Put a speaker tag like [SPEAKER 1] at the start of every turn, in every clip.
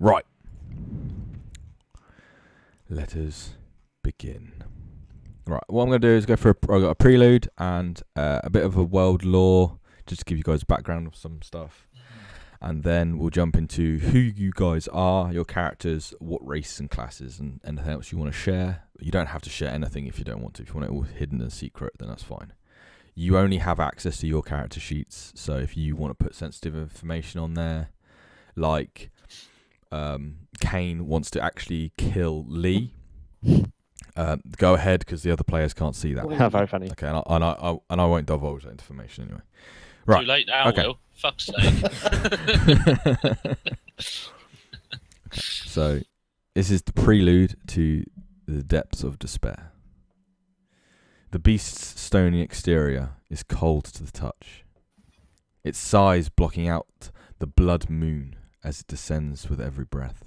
[SPEAKER 1] Right. Let us begin. Right, what I'm going to do is go for I've got a prelude and a bit of a world lore, just to give you guys a background of some stuff. And then we'll jump into who you guys are, your characters, what races and classes, and anything else you want to share. You don't have to share anything if you don't want to. If you want it all hidden and secret, then that's fine. You only have access to your character sheets, so if you want to put sensitive information on there, like Kane wants to actually kill Lee, go ahead, because the other players can't see that.
[SPEAKER 2] Very funny.
[SPEAKER 1] Okay, and I won't divulge that information anyway. Right.
[SPEAKER 3] Too late now,
[SPEAKER 1] okay.
[SPEAKER 3] Will. Fuck's sake.
[SPEAKER 1] So, this is the prelude to the depths of despair. The beast's stony exterior is cold to the touch, its size blocking out the blood moon as it descends with every breath.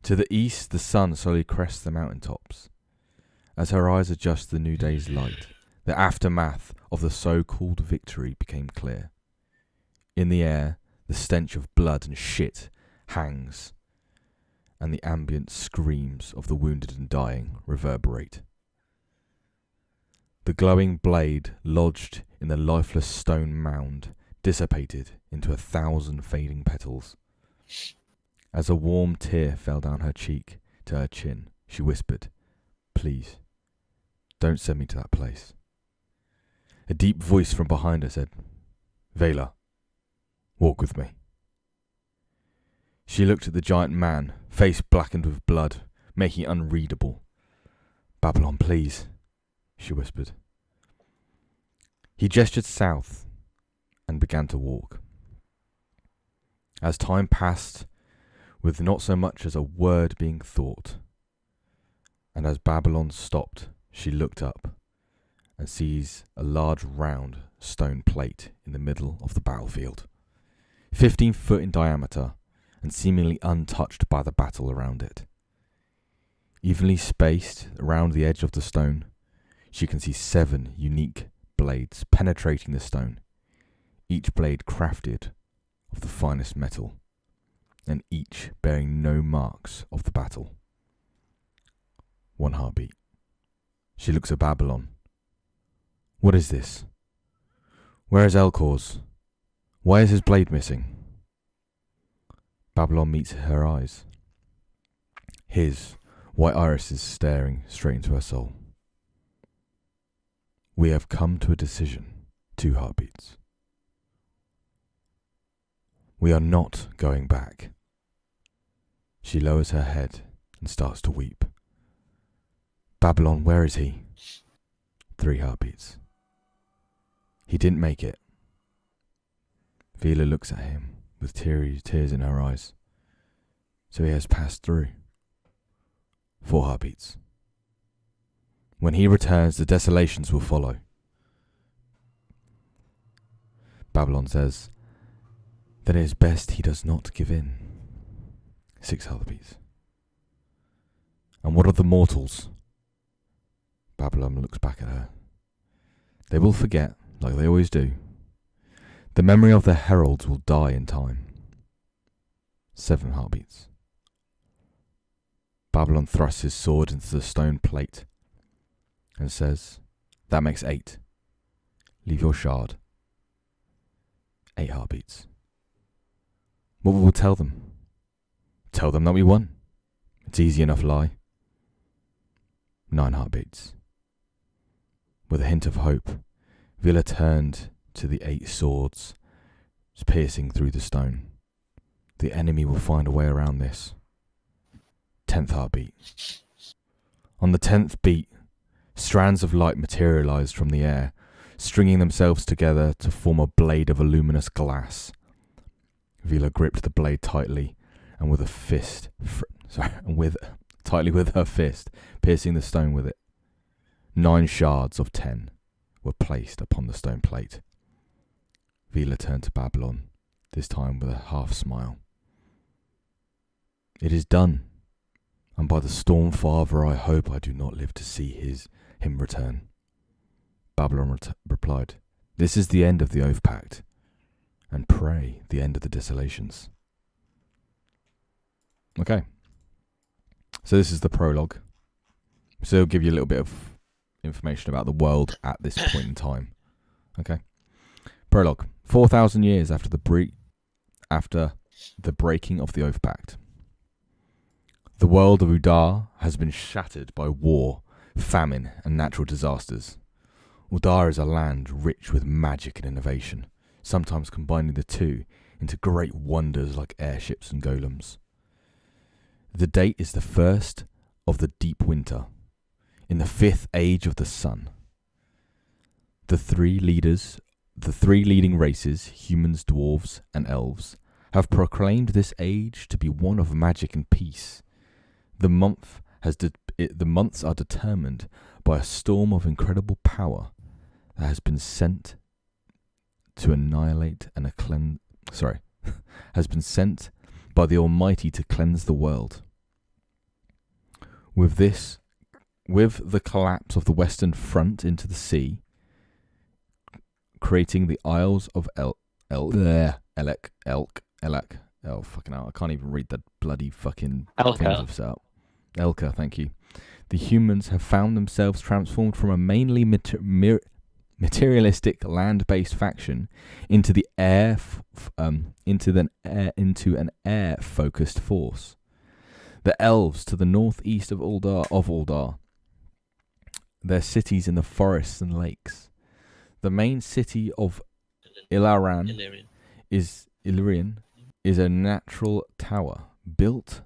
[SPEAKER 1] To the east, the sun slowly crests the mountain tops. As her eyes adjust to the new day's light, the aftermath of the so-called victory became clear. In the air, the stench of blood and shit hangs, and the ambient screams of the wounded and dying reverberate. The glowing blade lodged in the lifeless stone mound dissipated into 1,000 fading petals. As a warm tear fell down her cheek to her chin, she whispered, "Please, don't send me to that place." A deep voice from behind her said, "Vela, walk with me." She looked at the giant man, face blackened with blood, making it unreadable. "Babylon, please," she whispered. He gestured south and began to walk. As time passed, with not so much as a word being thought, and as Babylon stopped, she looked up and sees a large round stone plate in the middle of the battlefield, 15 foot in diameter and seemingly untouched by the battle around it. Evenly spaced around the edge of the stone, she can see 7 unique blades penetrating the stone, each blade crafted of the finest metal, and each bearing no marks of the battle. 1 heartbeat. She looks at Babylon. "What is this? Where is Elcor's? Why is his blade missing?" Babylon meets her eyes. His white irises staring straight into her soul. "We have come to a decision." 2 heartbeats. "We are not going back." She lowers her head and starts to weep. "Babylon, where is he?" 3 heartbeats. "He didn't make it." Vela looks at him with tears in her eyes. "So he has passed through." 4 heartbeats. "When he returns, the desolations will follow." Babylon says, "Then it is best he does not give in." 6 heartbeats. "And what of the mortals?" Babylon looks back at her. "They will forget, like they always do. The memory of their heralds will die in time." 7 heartbeats. Babylon thrusts his sword into the stone plate and says, "That makes 8. Leave your shard." 8 heartbeats. "What will we tell them?" "Tell them that we won. It's easy enough lie." 9 heartbeats. With a hint of hope, Villa turned to the 8 swords piercing through the stone. The enemy will find a way around this. 10th heartbeat. On the 10th beat, strands of light materialized from the air, stringing themselves together to form a blade of luminous glass. Vila gripped the blade tightly, and with her fist, piercing the stone with it. 9 shards of 10 were placed upon the stone plate. Vila turned to Babylon, this time with a half smile. "It is done, and by the Storm Father I hope I do not live to see him return." Babylon replied, "This is the end of the Oath Pact, and pray the end of the desolations." Okay. So this is the prologue. So it'll give you a little bit of information about the world at this point in time. Okay. Prologue. 4,000 years after the breaking of the Oath Pact, the world of Uldar has been shattered by war, famine, and natural disasters. Uldar is a land rich with magic and innovation, sometimes combining the two into great wonders like airships and golems. The date is the first of the deep winter, in the 5th age of the sun. The three leading races, humans, dwarves, and elves, have proclaimed this age to be one of magic and peace. The months are determined by a storm of incredible power that has been sent to annihilate and has been sent by the Almighty to cleanse the world. With the collapse of the Western Front into the sea, creating the Isles of Elk. Oh, fucking hell. I can't even read that bloody fucking things I've set up. Elka, thank you. The humans have found themselves transformed from a mainly materialistic land-based faction into an air-focused force. The elves to the northeast of Uldar, their cities in the forests and lakes. The main city of Illyrian is a natural tower built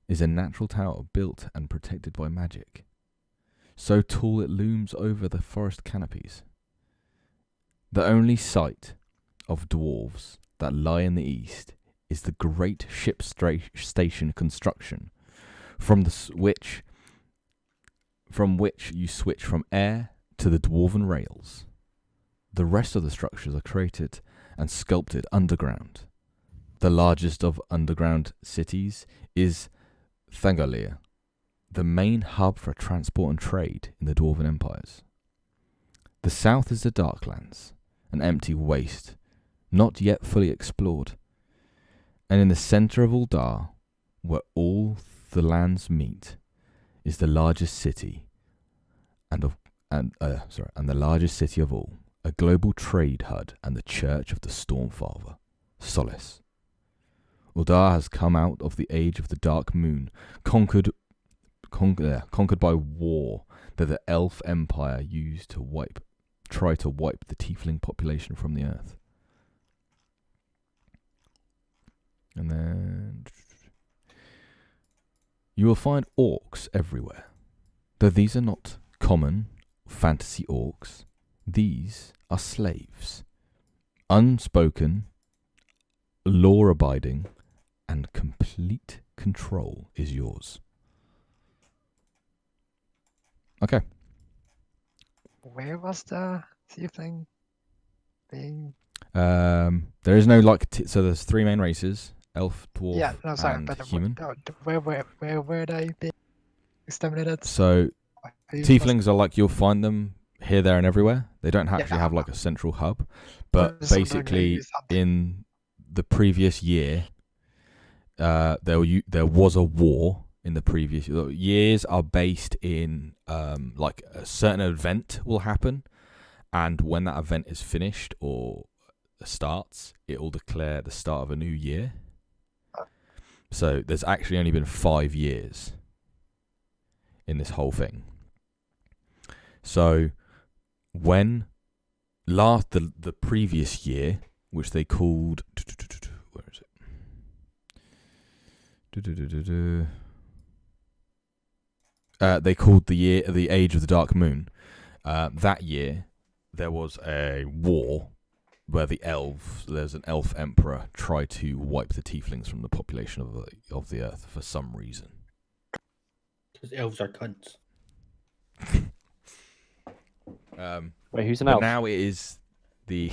[SPEAKER 1] and protected by magic. So tall it looms over the forest canopies. The only sight of dwarves that lie in the east is the great ship station construction, from which you switch from air to the dwarven rails. The rest of the structures are created and sculpted underground. The largest of underground cities is Thangalir, the main hub for transport and trade in the Dwarven Empires. The south is the Darklands, an empty waste, not yet fully explored. And in the centre of Uldar, where all the lands meet, is the largest city and the largest city of all, a global trade hub and the Church of the Stormfather, Solace. Uldar has come out of the age of the Dark Moon, conquered by war that the Elf Empire used to try to wipe the Tiefling population from the earth. And then you will find orcs everywhere, though these are not common fantasy orcs. These are slaves, unspoken, law-abiding, and complete control is yours. Okay.
[SPEAKER 2] Where was the tiefling being?
[SPEAKER 1] There is no so there's three main races: elf, dwarf, and human.
[SPEAKER 2] Where were they being exterminated?
[SPEAKER 1] So tieflings are like, you'll find them here, there, and everywhere. They don't actually have like a central hub, but basically in the previous year, there was a war in the previous years. Are based in like a certain event will happen, and when that event is finished or starts, it will declare the start of a new year. So there's actually only been 5 years in this whole thing. So when the previous year, which they called, where is it? They called the Age of the Dark Moon. That year there was a war where there's an elf emperor tried to wipe the tieflings from the population of the earth for some reason.
[SPEAKER 3] Because elves are cunts.
[SPEAKER 4] Wait, who's an elf?
[SPEAKER 1] Now it's the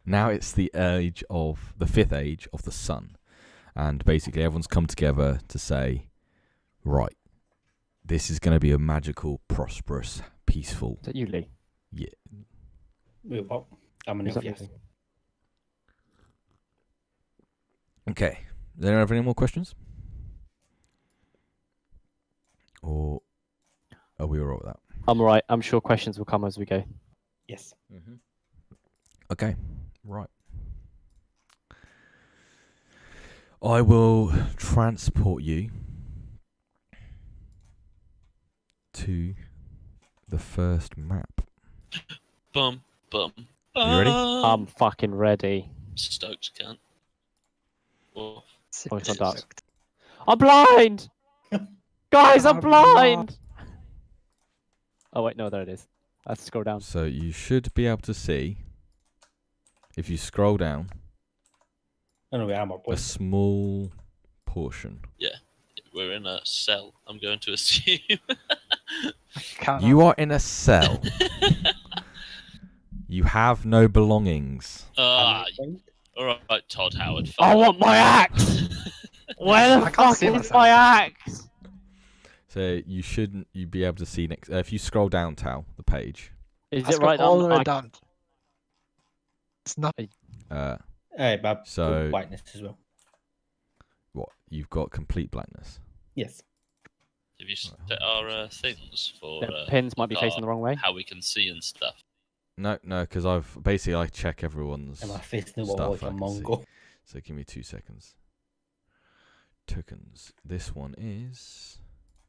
[SPEAKER 1] 5th age of the sun, and basically everyone's come together to say, right, this is going to be a magical, prosperous, peaceful.
[SPEAKER 4] Is that you, Lee?
[SPEAKER 1] Yeah.
[SPEAKER 3] Well, I'm an elf, yes.
[SPEAKER 1] Okay. Do you have any more questions? Or are we alright with that?
[SPEAKER 4] I'm alright. I'm sure questions will come as we go.
[SPEAKER 3] Yes.
[SPEAKER 1] Okay, right. I will transport you to the first map.
[SPEAKER 5] Bum, bum,
[SPEAKER 1] You ready?
[SPEAKER 4] I'm fucking ready.
[SPEAKER 5] Stoked, can't. Oh,
[SPEAKER 4] Oh, it's not dark. I'm blind! Guys, I'm blind! Oh, wait, no, there it is. I have to scroll down.
[SPEAKER 1] So you should be able to see, if you scroll down,
[SPEAKER 3] I know we are more
[SPEAKER 1] a
[SPEAKER 3] points.
[SPEAKER 1] small portion.
[SPEAKER 5] we're in a cell, I'm going to assume.
[SPEAKER 1] You are in a cell. You have no belongings.
[SPEAKER 5] Alright, Todd Howard.
[SPEAKER 4] I want my axe! Where the
[SPEAKER 2] I can't
[SPEAKER 4] fuck
[SPEAKER 2] see
[SPEAKER 4] is
[SPEAKER 2] myself.
[SPEAKER 4] my axe?
[SPEAKER 1] So you be able to see next. If you scroll down, Tal, the page.
[SPEAKER 4] Is
[SPEAKER 2] I
[SPEAKER 4] it right
[SPEAKER 2] all the way
[SPEAKER 4] on?
[SPEAKER 2] down. It's not.
[SPEAKER 3] Hey, but
[SPEAKER 1] So-
[SPEAKER 3] whiteness as well.
[SPEAKER 1] What? You've got complete blackness.
[SPEAKER 3] Yes.
[SPEAKER 5] Have you set our things for
[SPEAKER 4] The pins might be facing the wrong way.
[SPEAKER 5] how we can see and stuff?
[SPEAKER 1] No, because I check everyone's
[SPEAKER 3] Am I facing the wall
[SPEAKER 1] stuff
[SPEAKER 3] like a
[SPEAKER 1] I can see.
[SPEAKER 3] Mongol?
[SPEAKER 1] So give me 2 seconds. Tokens. This one is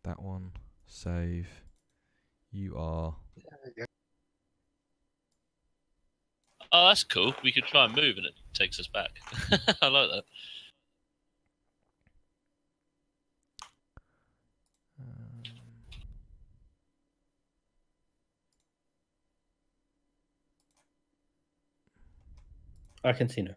[SPEAKER 1] that one. Save. You are.
[SPEAKER 5] Oh, that's cool. We could try and move and it takes us back. I like that.
[SPEAKER 3] I can see now.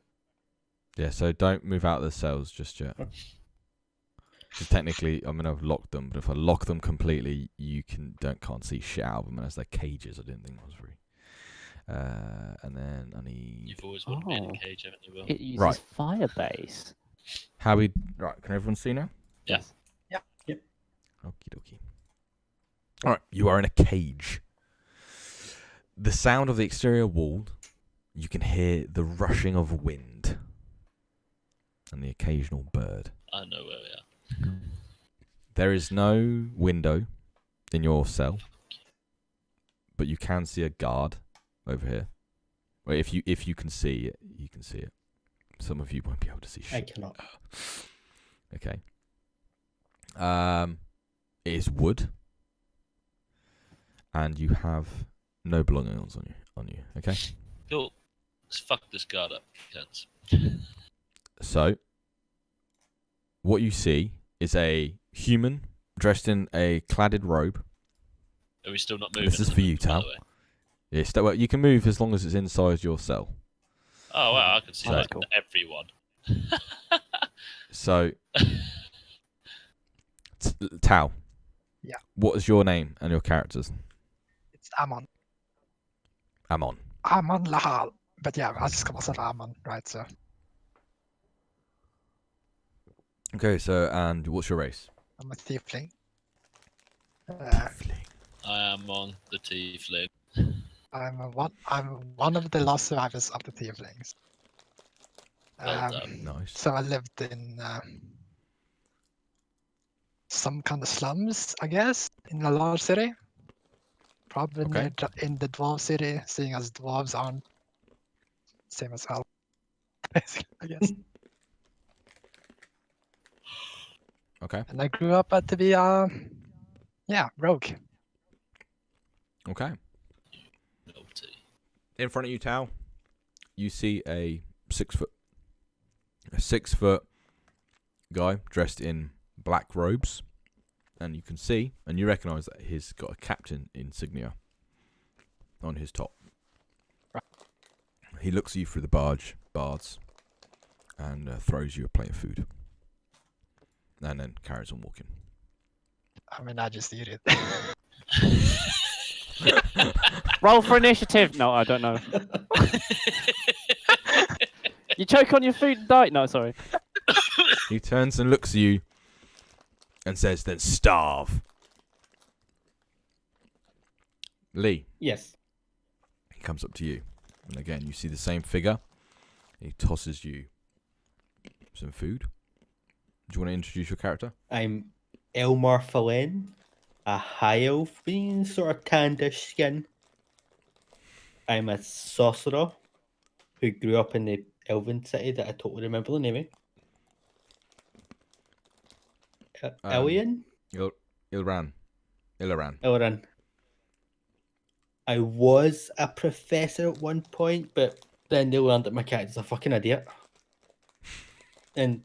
[SPEAKER 1] Yeah, so don't move out of the cells just yet. Because technically, I mean, I've locked them, but if I lock them completely, you can't see shit out of them, and as they're cages, I didn't think that was free. And then I need.
[SPEAKER 5] You've always wanted to be in
[SPEAKER 4] Oh.
[SPEAKER 5] a cage, haven't you, Will?
[SPEAKER 4] It uses
[SPEAKER 1] Right.
[SPEAKER 4] Firebase.
[SPEAKER 1] Right, can everyone see now?
[SPEAKER 5] Yes.
[SPEAKER 1] Okie dokie. Alright, you are in a cage. The sound of the exterior wall, you can hear the rushing of wind and the occasional bird.
[SPEAKER 5] I know where we are.
[SPEAKER 1] There is no window in your cell, but you can see a guard over here. Well, if you can see it, you can see it. Some of you won't be able to see
[SPEAKER 3] I
[SPEAKER 1] shit.
[SPEAKER 3] cannot.
[SPEAKER 1] Okay. It is wood, and you have no belongings on you. Okay.
[SPEAKER 5] Cool. Let's fuck this guard up, cunts.
[SPEAKER 1] So, what you see is a human dressed in a cladded robe.
[SPEAKER 5] Are we still not moving?
[SPEAKER 1] This is for you,
[SPEAKER 5] by the
[SPEAKER 1] Tal.
[SPEAKER 5] way?
[SPEAKER 1] Yes, well, you can move as long as it's inside your cell.
[SPEAKER 5] Oh wow, I can see
[SPEAKER 4] Oh, that's
[SPEAKER 5] like
[SPEAKER 4] cool.
[SPEAKER 5] everyone.
[SPEAKER 1] So, Tal.
[SPEAKER 2] Yeah.
[SPEAKER 1] What is your name and your characters?
[SPEAKER 2] It's Amon.
[SPEAKER 1] Amon.
[SPEAKER 2] Amon Lahal. But yeah, I just call myself Amon, right? So
[SPEAKER 1] Okay, so, and what's your race?
[SPEAKER 2] I'm a tiefling.
[SPEAKER 5] I am on the tiefling.
[SPEAKER 2] I'm one of the last survivors of the tieflings.
[SPEAKER 5] Well done.
[SPEAKER 1] Nice.
[SPEAKER 2] So I lived in some kind of slums, I guess, in a large city. Probably
[SPEAKER 1] Okay.
[SPEAKER 2] in the dwarf city, seeing as dwarves aren't same as hell. Basically, I guess.
[SPEAKER 1] Okay.
[SPEAKER 2] And I grew up to be rogue.
[SPEAKER 1] Okay.
[SPEAKER 5] Naughty.
[SPEAKER 1] In front of you, Tal, you see a 6 foot guy dressed in black robes, and you can see and you recognise that he's got a captain insignia on his top. He looks at you through the bars and throws you a plate of food, and then carries on walking.
[SPEAKER 2] I mean, I just eat it.
[SPEAKER 4] Roll for initiative. No, I don't know. You choke on your food and die. No, sorry.
[SPEAKER 1] He turns and looks at you and says, "Then starve." Lee,
[SPEAKER 3] Yes.
[SPEAKER 1] he comes up to you, and again you see the same figure. He tosses you some food. Do you want to introduce your character?
[SPEAKER 3] I'm Elmar Fallen. a high elf being sort of tannish skin. I'm a sorcerer who grew up in the elven city that I totally remember the name of. Elian?
[SPEAKER 1] Ilran.
[SPEAKER 3] Elran. I was a professor at one point, but then they learned that my character's a fucking idiot. And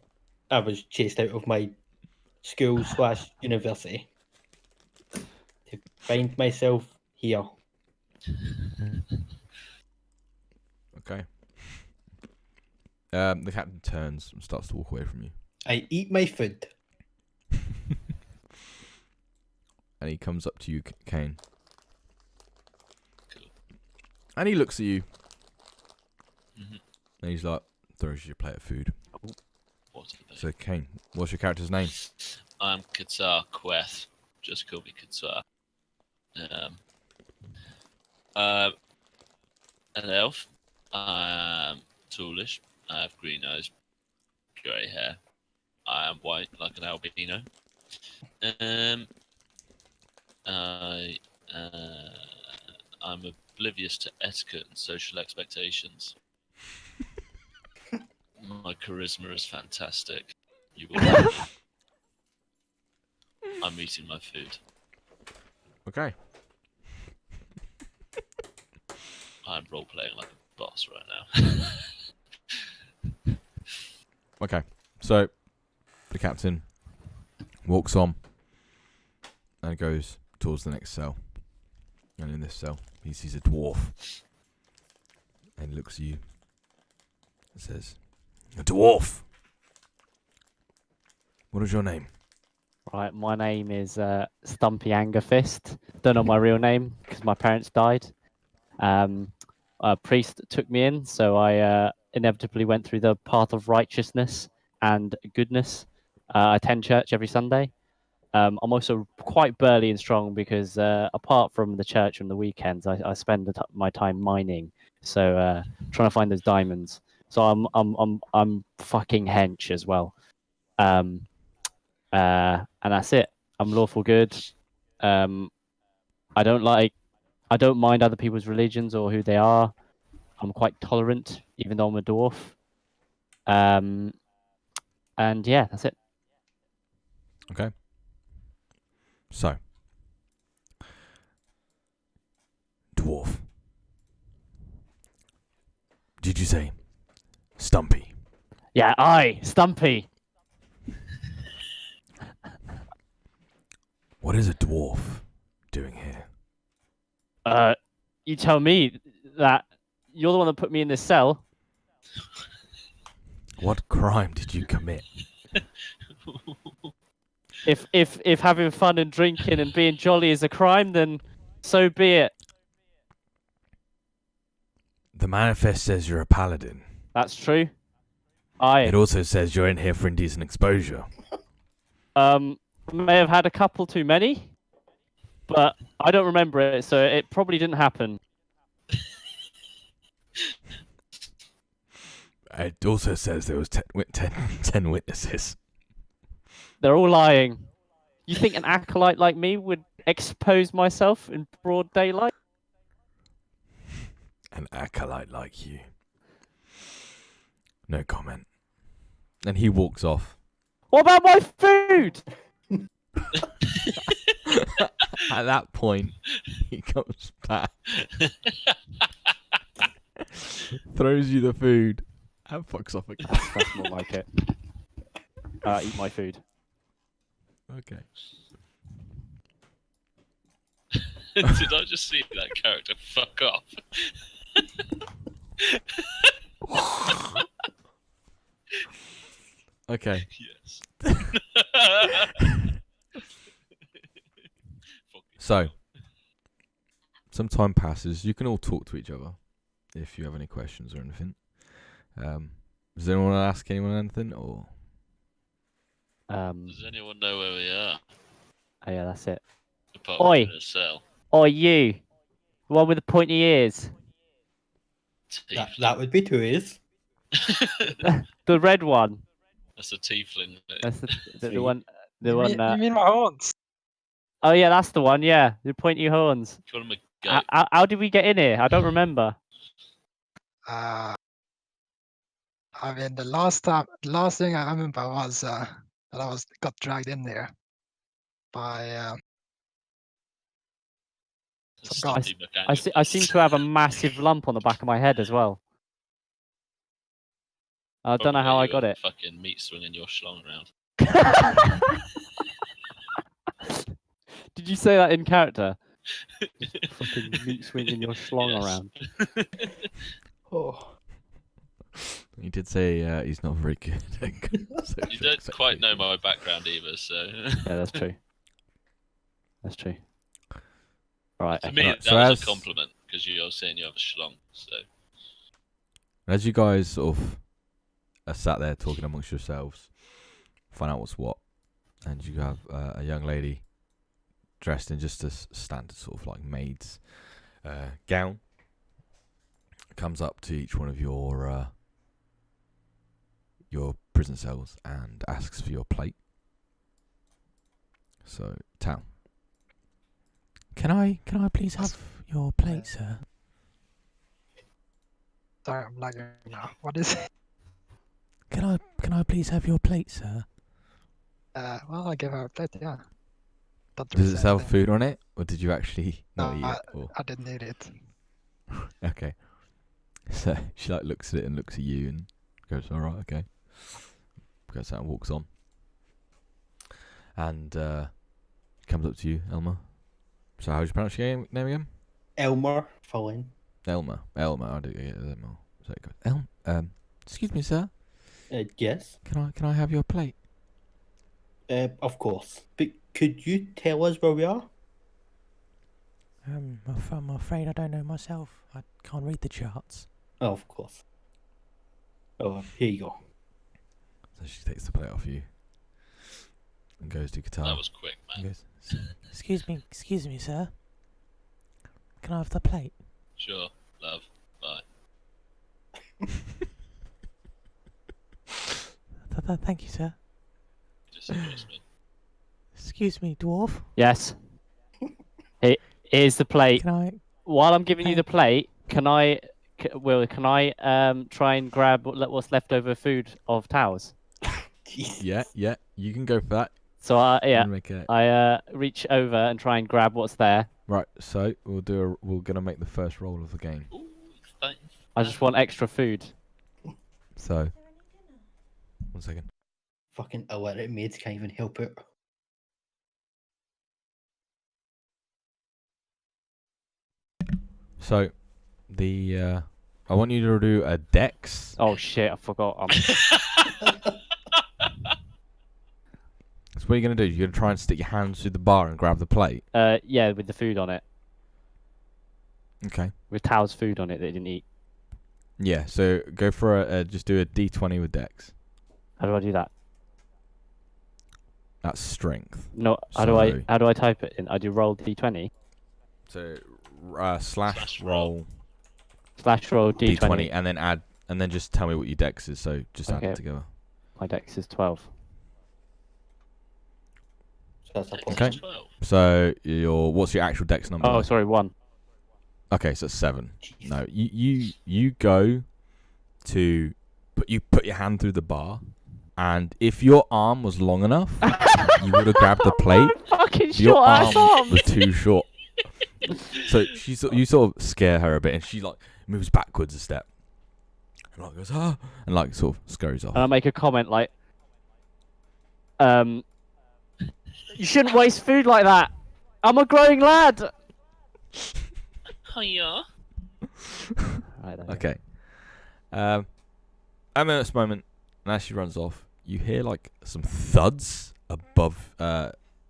[SPEAKER 3] I was chased out of my school / university to find myself here.
[SPEAKER 1] Okay. The captain turns and starts to walk away from you.
[SPEAKER 3] I eat my food.
[SPEAKER 1] And he comes up to you, Kane.
[SPEAKER 5] Cool.
[SPEAKER 1] And he looks at you.
[SPEAKER 5] Mhm.
[SPEAKER 1] And he's like, throws you a plate of food.
[SPEAKER 5] What are they?
[SPEAKER 1] So, Kane, what's your character's name?
[SPEAKER 5] I'm Qatar Queth. Just call me Qatar. An elf. I'm tallish. I have green eyes, grey hair. I am white like an albino. I'm oblivious to etiquette and social expectations. My charisma is fantastic. You will. I'm eating my food.
[SPEAKER 1] Okay.
[SPEAKER 5] I'm role playing like a boss right now.
[SPEAKER 1] Okay. So, the captain walks on and goes towards the next cell. And in this cell, he sees a dwarf. And he looks at you and says, "A dwarf! What is your name?"
[SPEAKER 4] Right, my name is Stumpy Angerfist. Don't know my real name because my parents died. A priest took me in, so I inevitably went through the path of righteousness and goodness. I attend church every Sunday. I'm also quite burly and strong because apart from the church on the weekends, I spend my time mining. So trying to find those diamonds. So I'm fucking hench as well. And that's it. I'm lawful good. I don't mind other people's religions or who they are. I'm quite tolerant, even though I'm a dwarf. And yeah, that's it.
[SPEAKER 1] Okay. So, dwarf. Did you say Stumpy?
[SPEAKER 4] Yeah, Stumpy.
[SPEAKER 1] What is a dwarf doing here?
[SPEAKER 4] You tell me that you're the one that put me in this cell.
[SPEAKER 1] What crime did you commit?
[SPEAKER 4] If having fun and drinking and being jolly is a crime, then so be it.
[SPEAKER 1] The manifest says you're a paladin.
[SPEAKER 4] That's true.
[SPEAKER 1] It also says you're in here for indecent exposure.
[SPEAKER 4] May have had a couple too many, but I don't remember it, so it probably didn't happen.
[SPEAKER 1] It also says there was 10 witnesses.
[SPEAKER 4] They're all lying. You think an acolyte like me would expose myself in broad daylight?
[SPEAKER 1] An acolyte like you. No comment. And he walks off.
[SPEAKER 4] What about my food?
[SPEAKER 1] At that point, he comes back, throws you the food, and fucks off again.
[SPEAKER 4] That's more like it. Eat my food.
[SPEAKER 1] Okay.
[SPEAKER 5] Did I just see that character fuck off?
[SPEAKER 1] Okay.
[SPEAKER 5] Yes.
[SPEAKER 1] So, some time passes. You can all talk to each other if you have any questions or anything. Does anyone want to ask anyone anything, or?
[SPEAKER 5] Does anyone know where we are?
[SPEAKER 4] Oh yeah, that's it.
[SPEAKER 5] Apart
[SPEAKER 4] Oi.
[SPEAKER 5] from the cell.
[SPEAKER 4] Oh, you. The one with the pointy ears.
[SPEAKER 3] That would be two ears.
[SPEAKER 4] The red one.
[SPEAKER 5] That's a tiefling.
[SPEAKER 4] That's the
[SPEAKER 3] Three.
[SPEAKER 4] one. The
[SPEAKER 2] You
[SPEAKER 4] one.
[SPEAKER 2] mean, you mean my horns?
[SPEAKER 4] Oh yeah, that's the one. Yeah, the pointy horns.
[SPEAKER 5] Call him a goat.
[SPEAKER 4] How did we get in here? I don't remember.
[SPEAKER 2] I mean, the last thing I remember was that I got dragged in there by some guy.
[SPEAKER 5] Stumpy McAngus.
[SPEAKER 4] I seem to have a massive lump on the back of my head as well. I don't know how I got it.
[SPEAKER 5] Fucking meat swinging your schlong around.
[SPEAKER 4] Did you say that in character? Fucking meat swinging your schlong
[SPEAKER 5] Yes.
[SPEAKER 4] around. Oh.
[SPEAKER 1] He did say he's not very good.
[SPEAKER 5] You don't quite know my background either, so.
[SPEAKER 4] Yeah, that's true. That's true. Right.
[SPEAKER 5] To me,
[SPEAKER 1] Right,
[SPEAKER 5] that
[SPEAKER 1] so
[SPEAKER 5] was
[SPEAKER 1] as-
[SPEAKER 5] a compliment because you're saying you have a schlong. So.
[SPEAKER 1] As you guys sort of are sat there talking amongst yourselves, find out what's what, and you have a young lady dressed in just a standard sort of like maid's gown, comes up to each one of your prison cells and asks for your plate. So, Tal, can I please have your plate, sir?
[SPEAKER 2] Sorry, I'm lagging now. What is it?
[SPEAKER 1] Can I please have your plate, sir?
[SPEAKER 2] Well, I gave her a plate, yeah. Don't
[SPEAKER 1] Does it
[SPEAKER 2] say
[SPEAKER 1] have
[SPEAKER 2] anything.
[SPEAKER 1] food on it, or did you actually not
[SPEAKER 2] No,
[SPEAKER 1] eat it? Or?
[SPEAKER 2] I didn't eat it.
[SPEAKER 1] Okay. So she like looks at it and looks at you and goes, "All right, okay." Goes out and walks on, and comes up to you, Elmer. So how do you pronounce your name again?
[SPEAKER 3] Elmer, fine.
[SPEAKER 1] Elmer. I do get Elmer. So it goes, excuse me, sir.
[SPEAKER 3] Yes,
[SPEAKER 1] Can I have your plate?
[SPEAKER 3] of course. But could you tell us where we are?
[SPEAKER 1] I'm afraid I don't know myself. I can't read the charts.
[SPEAKER 3] Oh, of course. Oh, here you go.
[SPEAKER 1] So she takes the plate off you and goes to guitar.
[SPEAKER 5] That was quick,
[SPEAKER 1] And
[SPEAKER 5] man.
[SPEAKER 1] goes, excuse me, sir. Can I have the plate?
[SPEAKER 5] Sure, love. Bye.
[SPEAKER 1] Thank you, sir.
[SPEAKER 5] Just ignores me.
[SPEAKER 1] Excuse me, dwarf.
[SPEAKER 4] Yes. Here's the plate.
[SPEAKER 1] Can I?
[SPEAKER 4] While I'm giving you the plate, can I try and grab what's left over food of Towers?
[SPEAKER 1] Yeah. You can go for that.
[SPEAKER 4] So
[SPEAKER 1] I'm
[SPEAKER 4] yeah,
[SPEAKER 1] gonna make it.
[SPEAKER 4] I reach over and try and grab what's there.
[SPEAKER 1] Right. So we're gonna make the first roll of the game.
[SPEAKER 5] Ooh, thanks.
[SPEAKER 4] I just want extra food.
[SPEAKER 1] So. 1 second.
[SPEAKER 3] Fucking illiterate maids can't even help it.
[SPEAKER 1] So, I want you to do a dex.
[SPEAKER 4] Oh shit! I forgot.
[SPEAKER 1] So what are you gonna do? You're gonna try and stick your hands through the bar and grab the plate.
[SPEAKER 4] Yeah, with the food on it,
[SPEAKER 1] Okay.
[SPEAKER 4] with Towers' food on it that he didn't eat.
[SPEAKER 1] Yeah. So go for just do a d20 with dex.
[SPEAKER 4] How do I do that?
[SPEAKER 1] That's strength.
[SPEAKER 4] No, how do I type it in? I do roll d20
[SPEAKER 1] So slash
[SPEAKER 5] Slash
[SPEAKER 1] roll
[SPEAKER 4] /roll d20.
[SPEAKER 1] d20 and then add and then just tell me what your dex is. So just add
[SPEAKER 4] Okay.
[SPEAKER 1] it together.
[SPEAKER 4] My dex is 12.
[SPEAKER 3] So that's a
[SPEAKER 5] Dex
[SPEAKER 1] Okay.
[SPEAKER 5] 12.
[SPEAKER 1] So what's your actual dex number?
[SPEAKER 4] Oh, sorry, 1.
[SPEAKER 1] Okay, so it's 7. No, you go to put your hand through the bar, and if your arm was long enough, you would have grabbed the plate.
[SPEAKER 4] Fucking
[SPEAKER 1] Your
[SPEAKER 4] short ass
[SPEAKER 1] arm
[SPEAKER 4] arms.
[SPEAKER 1] was too short. So you sort of scare her a bit, and she like moves backwards a step, and like goes and like sort of scurries off.
[SPEAKER 4] And I make a comment like, you shouldn't waste food like that. I'm a growing lad.
[SPEAKER 5] Hiya.
[SPEAKER 4] Right, there.
[SPEAKER 1] Okay. At this moment, and as she runs off, you hear like some thuds above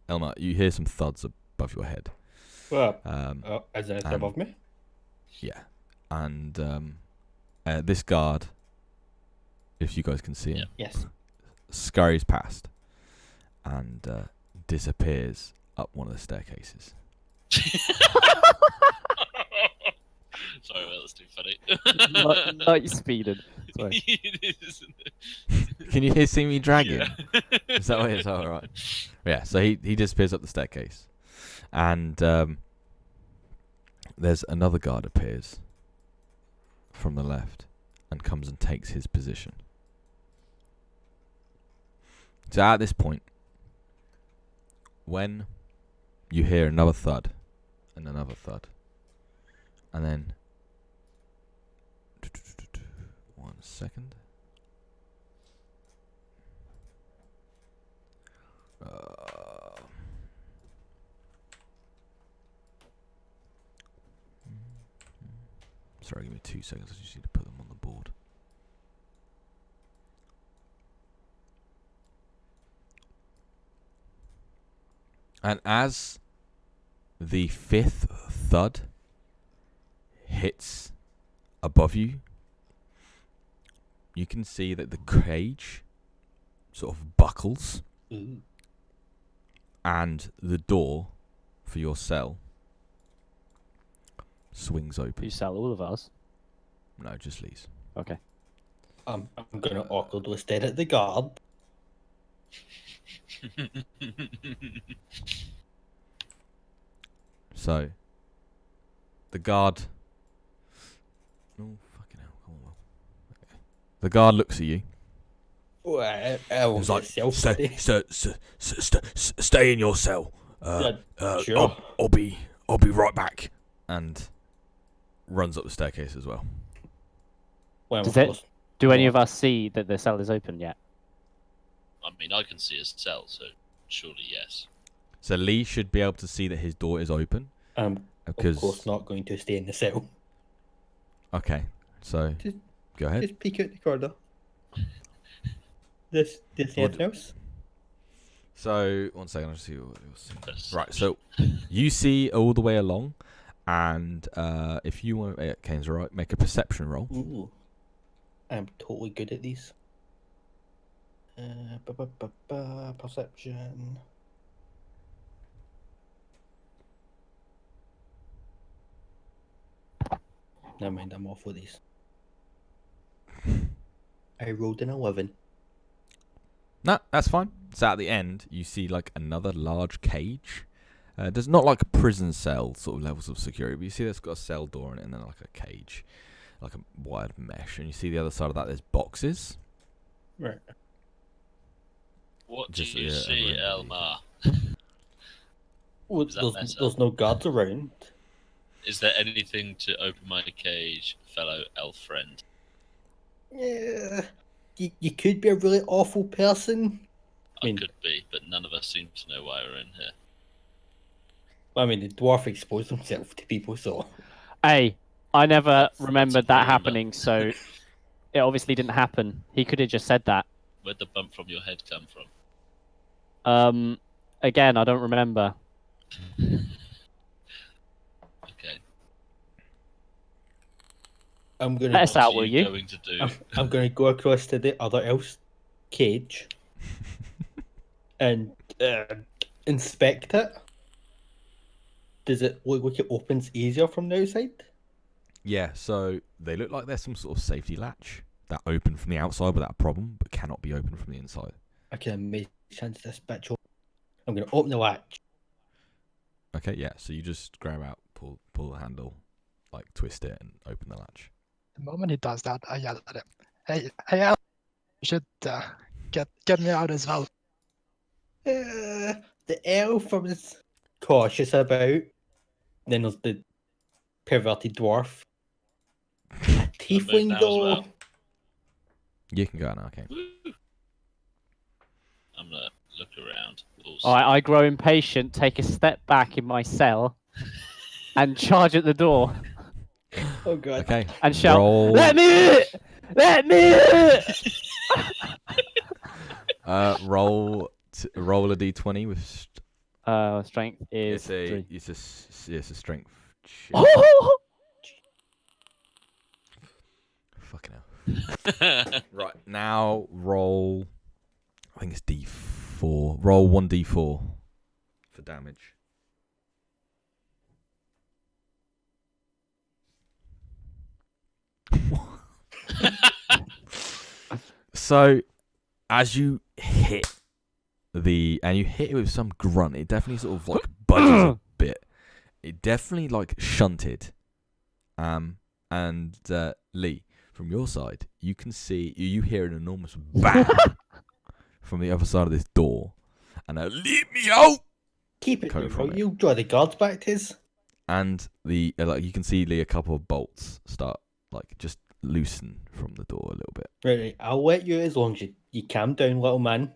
[SPEAKER 1] Elma. You hear some thuds above your head.
[SPEAKER 3] Well, is there anything
[SPEAKER 1] and-
[SPEAKER 3] above me?
[SPEAKER 1] Yeah, and this guard, if you guys can see him,
[SPEAKER 3] Yes.
[SPEAKER 1] scurries past and disappears up one of the staircases.
[SPEAKER 5] Sorry, that was too funny.
[SPEAKER 4] Light speeding. Sorry.
[SPEAKER 5] It is, isn't it?
[SPEAKER 1] Can you see me dragging?
[SPEAKER 5] Yeah.
[SPEAKER 1] Is that what it is? Oh, all right. Yeah, so he disappears up the staircase. And there's another guard appears from the left and comes and takes his position. So at this point, when you hear another thud and another thud, and then 1 second. Sorry, give me 2 seconds. I just need to put them on the board. And as the 5th thud hits above you, you can see that the cage sort of buckles.
[SPEAKER 3] Ooh.
[SPEAKER 1] And the door for your cell swings
[SPEAKER 4] You
[SPEAKER 1] open.
[SPEAKER 4] sell all of ours.
[SPEAKER 1] No, just Lee's.
[SPEAKER 4] Okay.
[SPEAKER 3] I'm going to awkwardly stare at the guard.
[SPEAKER 1] So, the guard... Oh, fucking hell. Come on, Will. Okay. The guard looks at you.
[SPEAKER 3] Well, I will
[SPEAKER 1] He's like,
[SPEAKER 3] stay.
[SPEAKER 1] stay in your cell.
[SPEAKER 3] Sure.
[SPEAKER 1] I'll be right back. And runs up the staircase as well.
[SPEAKER 3] Well,
[SPEAKER 4] Does it- Do any of us see that the cell is open yet?
[SPEAKER 5] I mean, I can see his cell, so surely yes.
[SPEAKER 1] So Lee should be able to see that his door is open.
[SPEAKER 3] I'm
[SPEAKER 1] Because
[SPEAKER 3] of course not going to stay in the cell.
[SPEAKER 1] Okay, so
[SPEAKER 3] Just-
[SPEAKER 1] go ahead.
[SPEAKER 3] Just peek out the corner. This anything else?
[SPEAKER 1] So 1 second, I'll just see what you'll see.
[SPEAKER 5] That's
[SPEAKER 1] Right, so you see all the way along, and if you want to, Kane's right, make a perception roll.
[SPEAKER 3] Ooh. I'm totally good at these. Perception. Never mind, I'm off with these. I rolled an 11.
[SPEAKER 1] No, that's fine. So at the end, you see like another large cage. There's not like a prison cell sort of levels of security, but you see that's got a cell door in it and then like a cage, like a wired mesh. And you see the other side of that, there's boxes.
[SPEAKER 3] Right.
[SPEAKER 5] what
[SPEAKER 1] Just,
[SPEAKER 5] do you
[SPEAKER 1] yeah,
[SPEAKER 5] see,
[SPEAKER 1] everyone-
[SPEAKER 5] Elmar?
[SPEAKER 3] Well,
[SPEAKER 5] Is that better?
[SPEAKER 3] there's no guards around.
[SPEAKER 5] Is there anything to open my cage, fellow elf friend?
[SPEAKER 3] Yeah. You could be a really awful person.
[SPEAKER 5] I
[SPEAKER 3] mean-
[SPEAKER 5] could be, but none of us seem to know why we're in here.
[SPEAKER 3] I mean, the dwarf exposed himself to people, so.
[SPEAKER 4] Hey, I never
[SPEAKER 5] That's
[SPEAKER 4] remembered
[SPEAKER 5] a
[SPEAKER 4] that
[SPEAKER 5] rumour.
[SPEAKER 4] happening, so it obviously didn't happen. He could have just said that.
[SPEAKER 5] Where'd the bump from your head come from?
[SPEAKER 4] Again, I don't remember.
[SPEAKER 5] Okay.
[SPEAKER 3] I'm gonna.
[SPEAKER 4] Let us out,
[SPEAKER 5] What
[SPEAKER 4] will
[SPEAKER 5] are
[SPEAKER 4] you?
[SPEAKER 5] going to do?
[SPEAKER 3] I'm gonna go across to the other elf's cage and inspect it. Does it look like it opens easier from the outside?
[SPEAKER 1] Yeah, so they look like there's some sort of safety latch that open from the outside without a problem, but cannot be opened from the inside.
[SPEAKER 3] I can make sense this bitch open. I'm gonna open the latch.
[SPEAKER 1] Okay, yeah, so you just grab out, pull the handle, like twist it and open the latch.
[SPEAKER 2] The moment he does that, I yell at him. Hey, Al, you should get me out as well.
[SPEAKER 3] The elf I was cautious about. Then there's the perverted dwarf. Tiefling
[SPEAKER 5] now as
[SPEAKER 3] though.
[SPEAKER 5] well.
[SPEAKER 1] You can go out now, okay.
[SPEAKER 5] Woo. I'm gonna look around.
[SPEAKER 4] I grow impatient, take a step back in my cell, and charge at the door
[SPEAKER 3] Oh god.
[SPEAKER 1] Okay,
[SPEAKER 4] and shout,
[SPEAKER 1] roll,
[SPEAKER 4] "Let me in! Let me in!"
[SPEAKER 1] roll a d20 with...
[SPEAKER 4] Strength is
[SPEAKER 1] It's
[SPEAKER 4] 3.
[SPEAKER 1] it's a strength check. Fucking hell. Right, now roll... I think it's d4. Roll 1d4 for damage. So, as you hit and you hit it with some grunt, it definitely sort of like budges a bit. It definitely like shunted. And Lee, from your side, you can see you hear an enormous bang from the other side of this door, and leave me out.
[SPEAKER 3] Keep it,
[SPEAKER 1] Coming
[SPEAKER 3] bro.
[SPEAKER 1] from it.
[SPEAKER 3] You'll draw the guards back to his.
[SPEAKER 1] And the like you can see Lee, a couple of bolts start like just loosen from the door a little bit.
[SPEAKER 3] Right, I'll let you as long as you calm down, little man.